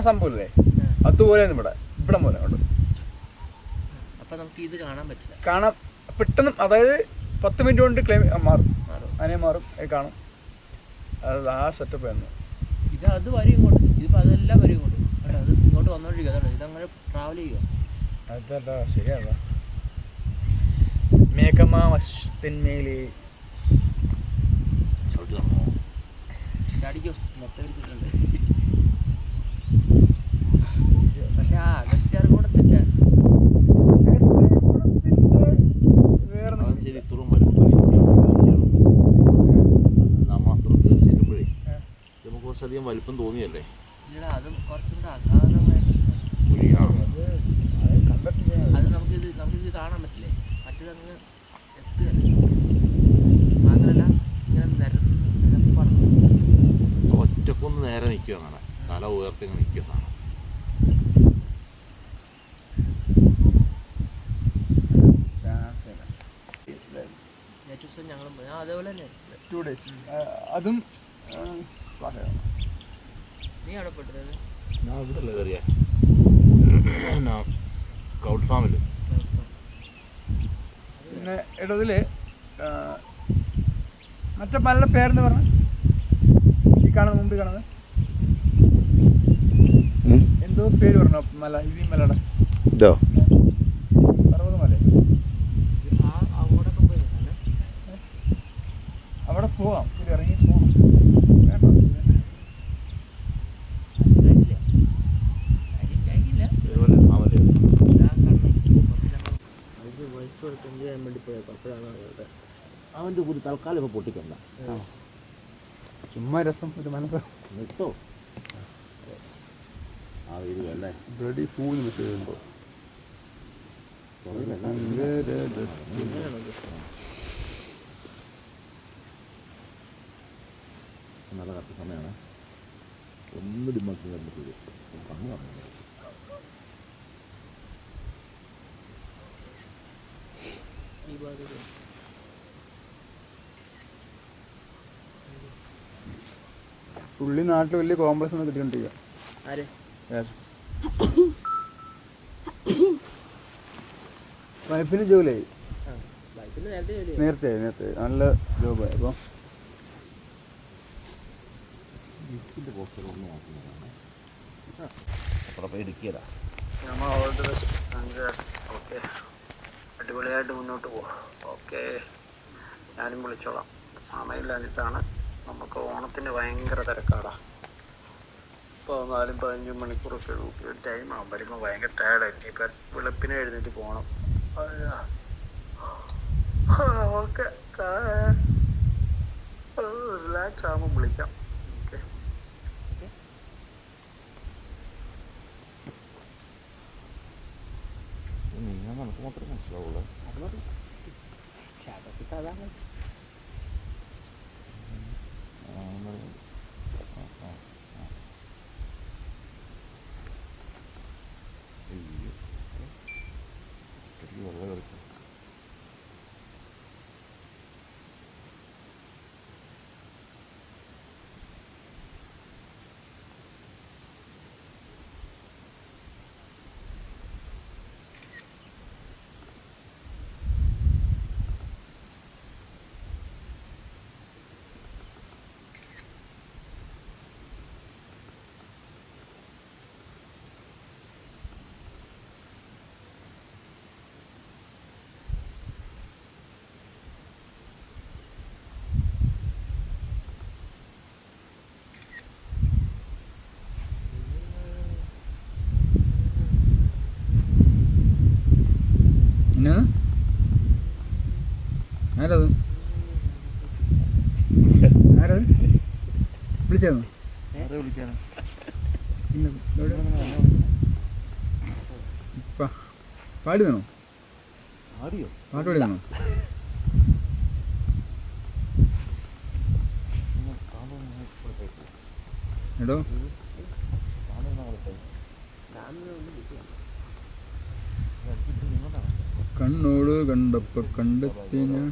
സംഭവമില്ലേ അതുപോലെ ഇവിടെ പോലെ ഉണ്ട്. അപ്പം നമുക്ക് ഇത് കാണാൻ പറ്റില്ല. കാണാൻ പെട്ടെന്ന്, അതായത് 10 മിനിറ്റ് കൊണ്ട് ക്ലെയിം മാറും, അതിനെ മാറും, കാണും. അത് ആ സെറ്റപ്പ് ആയിരുന്നു. ഇത് അത് വരും ഇങ്ങോട്ട്, ഇതിപ്പോൾ അതെല്ലാം വരും ഇങ്ങോട്ട്. അത് ഇങ്ങോട്ട് വന്നോണ്ടിരിക്കുക, അതാണ് ഇതങ്ങനെ ട്രാവൽ ചെയ്യുക. അതല്ല ശരിയല്ല. മേഘമ വശത്തിന്മേലെ ചാടിക്കോ, മൊത്തം എടുത്തിട്ടുണ്ട്. പക്ഷെ ആ അഗസ്ത്യാർകൂടത്തിൻ്റെ അധികം വലിപ്പം തോന്നിയല്ലേ? അത് കുറച്ചും കൂടെ അഗാധമായിട്ട് അത് നമുക്കിത് കാണാൻ പറ്റില്ലേ? മറ്റേതങ്ങ് എത്തുകയല്ലേ. മാത്രമല്ല ഇങ്ങനെ നിരപ്പാണ്. ഒറ്റക്കൊന്ന് നേരെ നിൽക്കുക, അങ്ങനെ തല ഉയർത്തി നിൽക്കുന്നതാണ്. ഞങ്ങളും അതേപോലെ തന്നെ 2 days അതും നീ അവിടെ പെട്ടത്? ഞാൻ ഇവിടെ അല്ലേ കയറിയ കൗട്ട് ഫാമിൽ. പിന്നെ ഇടതിൽ മറ്റേ മലയുടെ പേരെന്ന് പറഞ്ഞ ഈ കാണുന്ന മുമ്പിൽ കാണുന്നത് എന്തോ പേര് പറഞ്ഞോ മല? ഇത് മലയുടെ പർവ്വതമല. അവിടെ പോവാം, ഇത് ഇറങ്ങി പോവാം. അവൻ്റെ ഒരു തൽക്കാലം ഇപ്പോൾ പൊട്ടിക്കണ്ട, ചുമ്മാ രസം, ഒരു മനസ്സ് നിർത്തോ. ആ വീടുകളല്ലേ ബ്ലഡി ഫൂൾ മിസ് ചെയ്യുമ്പോൾ നല്ല കറക്റ്റ് സമയമാണ്. ഒന്ന് ഡിമാക്കി കണ്ടിട്ട് കണ്ണു പറഞ്ഞു. പുള്ളി നാട്ടിൽ വലിയ കോംപ്ലക്സ് ഒന്നും കിട്ടിക്കൊണ്ടിരിക്കുക. വൈഫിന് ജോലിയായി, നേരത്തെ നല്ല ജോബായി. അപ്പോൾ ഇടുക്കിയതാ. ഓക്കെ, അടിപൊളിയായിട്ട് മുന്നോട്ട് പോവാം. ഓക്കെ, ഞാനും വിളിച്ചോളാം. സമയമില്ലാഞ്ഞിട്ടാണ്. നമുക്ക് ഓണത്തിന് ഭയങ്കര തിരക്കാടാ. 14-15 മണിക്കൂറൊക്കെ ടൈം ആകും. വരുമ്പോൾ ഭയങ്കര ടയർഡായി. ഇപ്പം വെളുപ്പിനെ എഴുന്നേറ്റ് പോകണം. ഓക്കെ, റിലാക്സ് ആകുമ്പോൾ വിളിക്കാം. ഓക്കെ, നിങ്ങൾ നമുക്ക് മാത്രമേ മനസ്സിലാവുള്ളൂ. അത് മതി. ക്ഷേത്രത്തിൽ അതാണ്. വെള്ളം കളിക്കും. ആരത് വിളിച്ചായിരുന്നു? പാടി തന്നോ? പാട്ട് പാടി തന്നോ? എടോ കണ്ണോട് കണ്ടപ്പോ കണ്ടെത്തി ഞാൻ.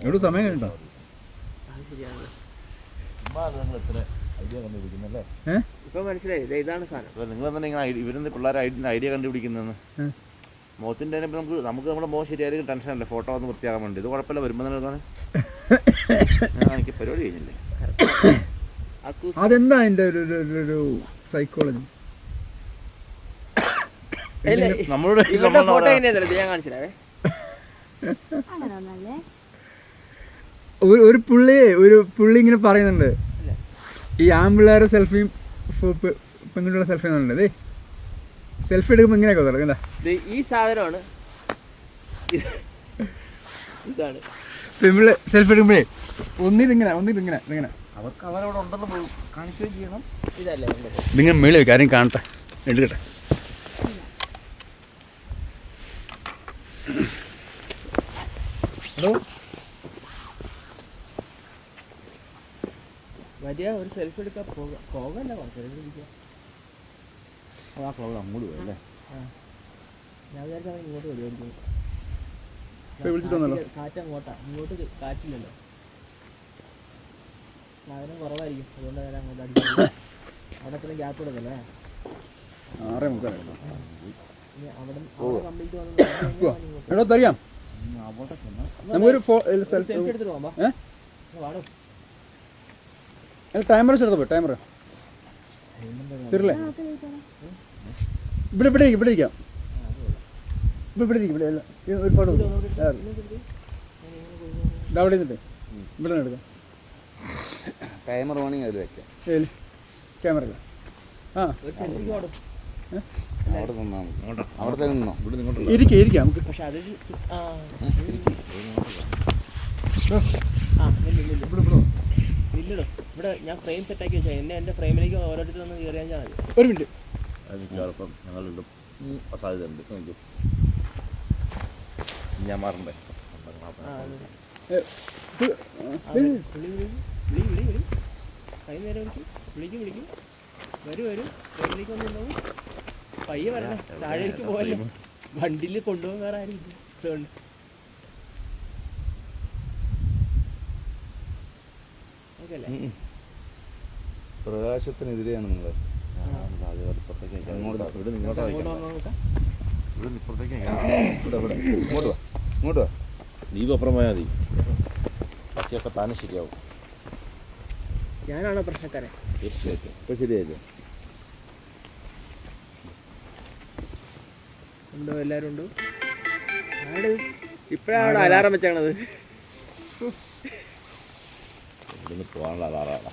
ഇവിടെ സമയം കഴിഞ്ഞോ? അത് ശരിയാണ്. നിങ്ങൾ എത്ര ഐഡിയ കണ്ടുപിടിക്കുന്നല്ലേ? ഇപ്പൊ മനസ്സിലായി, ഇതാണ് സാധനം. നിങ്ങൾ തന്നെ ഇങ്ങനെ ഇവരെന്ത് പിള്ളേരെ ഐഡിയ കണ്ടുപിടിക്കുന്നതെന്ന്. മുഖത്തിൻ്റെ നമുക്ക് നമ്മുടെ മുഖം ശരിയായിരിക്കും ടെൻഷനല്ലേ, ഫോട്ടോ ഒന്ന് വൃത്തിയാക്കാൻ വേണ്ടി. ഇത് കുഴപ്പമില്ല, വരുമ്പോൾ തന്നെ എനിക്ക് പരിപാടി കഴിഞ്ഞില്ലേ. അതെന്താ അതിന്റെ ഒരു സൈക്കോളജി? നമ്മളോട് ഫോട്ടോ എങ്ങനെയാ ഞാൻ കാണിച്ചില്ലേ? ഒരു പുള്ളി ഇങ്ങനെ പറയുന്നുണ്ട്, ഈ ആമ്പിള്ളേരെ സെൽഫിയും പെൺകുട്ടികളുടെ സെൽഫി എന്നുണ്ട്. സെൽഫി എടുക്കുമ്പോൾ ഇങ്ങനെയൊക്കെ തുടങ്ങും. ഈ സാധനമാണ്, ഇതാണ് പെൺപിള്ളേ സെൽഫി എടുക്കുമ്പോഴേ ഒന്നിങ്ങനെ അവർക്ക് അവരവിടെ ഉണ്ടെന്ന് കാണിക്കുകയും ചെയ്യണം. ഇതല്ലേ ഇതിങ്ങനെ മേളിൽ വെക്കാം, ആരെയും കാണട്ടെ, എടുക്കട്ടെ. ഹലോ, മതിയ ഒരു സെൽഫി എടുക്കാൻ പോകല്ല, കുറച്ച് ആ ക്ലൗഡ് അങ്ങോട്ട് പോയി അല്ലേ? ഞാൻ വിചാരിച്ചാൽ ഇങ്ങോട്ട് വരുമായിരിക്കും. വിളിച്ചിട്ടൊന്നല്ലോ, കാറ്റ് അങ്ങോട്ടാ, ഇങ്ങോട്ട് കാറ്റില്ലല്ലോ, സാധനം കുറവായിരിക്കും, അതുകൊണ്ട് ഞാൻ അങ്ങോട്ട് അടിക്കുന്നത്. അവിടെ അത്ര ഗ്യാപ്പ് കൊടുക്കല്ലേ? 6:30. അവിടെ കംപ്ലീറ്റ് വന്നു. എടോ തറിയാം, നമുക്കൊരു സെൽഫി എടുത്തിട്ട് പോകാം. വാടോ, ടൈമർ എടുത്തോ, ടൈമർ ശരിയല്ലേ? ഇവിടെ ഇരിക്കാം, ഇവിടെ ഒരു ഫോട്ടോ അവിടെ ഇരുന്നിട്ട് ഇവിടെ എടുക്കാം. ടൈമർ വേണമെങ്കിൽ അതിൽ വെക്കാം. ക്യാമറ ഒരു സെൽഫിക്ക് വാടും. അവിടെ നിന്നാ മതി, അവിടെ നിന്നോ, ഇവിടെ നിങ്ങോട്ട് ഇരിക്കാം നമുക്ക്. പക്ഷെ അത് ഇല്ലടോ, ഇവിടെ ഞാൻ ഫ്രെയിം സെറ്റാക്കി വെച്ചാൽ എൻ്റെ ഫ്രെയിമിലേക്ക് ഓരോരുത്തർ ഒന്ന് കയറിയാൽ മതി. ഒരു മിനിറ്റ്, ചിലപ്പം ഞങ്ങളിടും സാധ്യത ഉണ്ട്. നോക്കൂ, ഞാൻ മാറണ്ടേ? വൈകുന്നേരം വിളിക്കും വരും ഫ്രെയിമിലേക്ക് വന്നിട്ടുണ്ടാവും. പയ്യെ വരണേ, താഴേക്ക് പോകല്ലേ, വണ്ടിയിൽ കൊണ്ടുപോകാൻ വേറെ ആരും ഇല്ല. പ്രകാശത്തിനെതിരെയാണ് നിങ്ങൾ. ഇങ്ങോട്ട് വാ, നീ അപ്പുറം പോയാൽ മതി, ബാക്കിയൊക്കെ താനെ ശരിയാവും. ഞാനാണോ പ്രശ്നക്കാരൻ? തീർച്ചയായിട്ടും ഇപ്പം ശരിയായില്ലേ? ഉണ്ടോ, എല്ലാവരും ഉണ്ടോ? ഇപ്പോഴാണ് അലാറം വെച്ചാണത്. ഇവിടുന്ന് പോകാനുള്ള അലാറാണ്.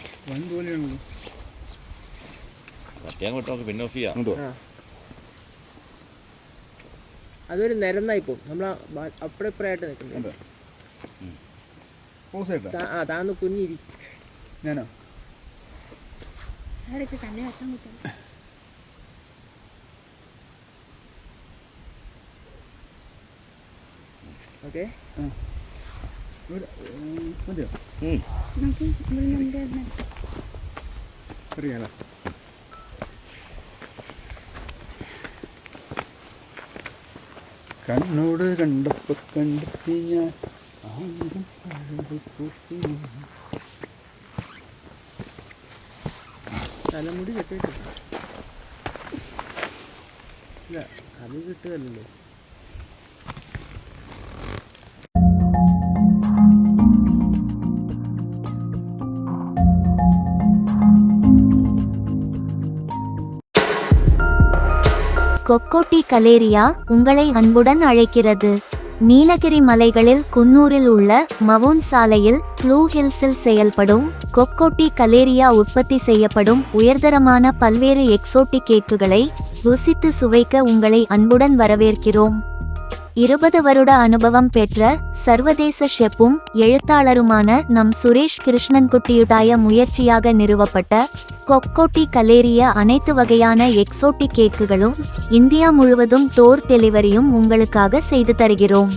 പറ്റിയാൻ കിട്ടും, പിന്നെ ഓഫ് ചെയ്യാം. അതൊരു നിരന്നായിപ്പോ നമ്മൾ അപ്പുറപ്പുറമായിട്ട് നിൽക്കുന്നത്. താന്ന് കുഞ്ഞിരി. ഞാനോ ഓക്കെ, മതിയോ? അറിയാലോ. കണ്ണോട് കണ്ടപ്പോ കണ്ടെത്തി ഞാൻ തലമുടി കെട്ടിട്ട് ഇല്ല, അത് കിട്ടുകയല്ലോ. கொக்கோட்டி கலேரியா உங்களை அன்புடன் அழைக்கிறது. நீலகிரி மலைகளில் குன்னூரில் உள்ள மவுண்ட் சாலையில் ப்ளூ ஹில்ஸில் செயல்படும் கொக்கோட்டி கலேரியா உற்பத்தி செய்யப்படும் உயர்தரமான பல்வேறு எக்ஸோட்டிக் கேக்குகளை ருசித்து சுவைக்க உங்களை அன்புடன் வரவேற்கிறோம். 20 வருட அனுபவம் பெற்ற சர்வதேச ஷெப்பும் எழுத்தாளருமான நம் சுரேஷ் கிருஷ்ணன்குட்டியுடைய முயற்சியாக நிறுவப்பட்ட கொக்கோட்டி கலேரியா அனைத்து வகையான எக்ஸோட்டிக் கேக்குகளும் இந்தியா முழுவதும் டோர் டெலிவரியும் உங்களுக்காக செய்து தருகிறோம்.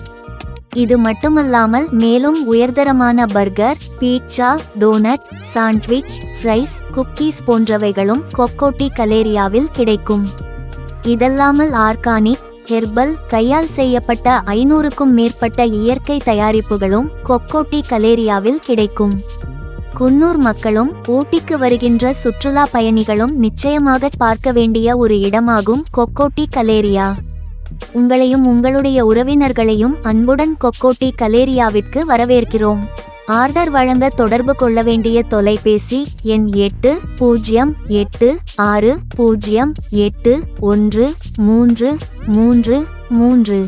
இது மட்டுமல்லாமல் மேலும் உயர்தரமான burger, pizza, donut, sandwich, fries, cookies போன்றவைகளும் கொக்கோட்டி கலேரியாவில் கிடைக்கும். இதல்லாமல் ஆர்கானிக், ஹெர்பல் கையால் செய்யப்பட்ட 500க்கும் மேற்பட்ட இயற்கை தயாரிப்புகளும் கொக்கோட்டி கலேரியாவில் கிடைக்கும். குன்னூர் மக்களும் ஊட்டிக்கு வருகின்ற சுற்றுலா பயணிகளும் நிச்சயமாக பார்க்க வேண்டிய ஒரு இடமாகும் கொக்கோட்டி கலேரியா. உங்களையும் உங்களுடைய உறவினர்களையும் அன்புடன் கொக்கோட்டி கலேரியாவிற்கு வரவேற்கிறோம். ஆர்டர் வழங்க தொடர்பு கொள்ள வேண்டிய தொலைபேசி எண் 8086081333.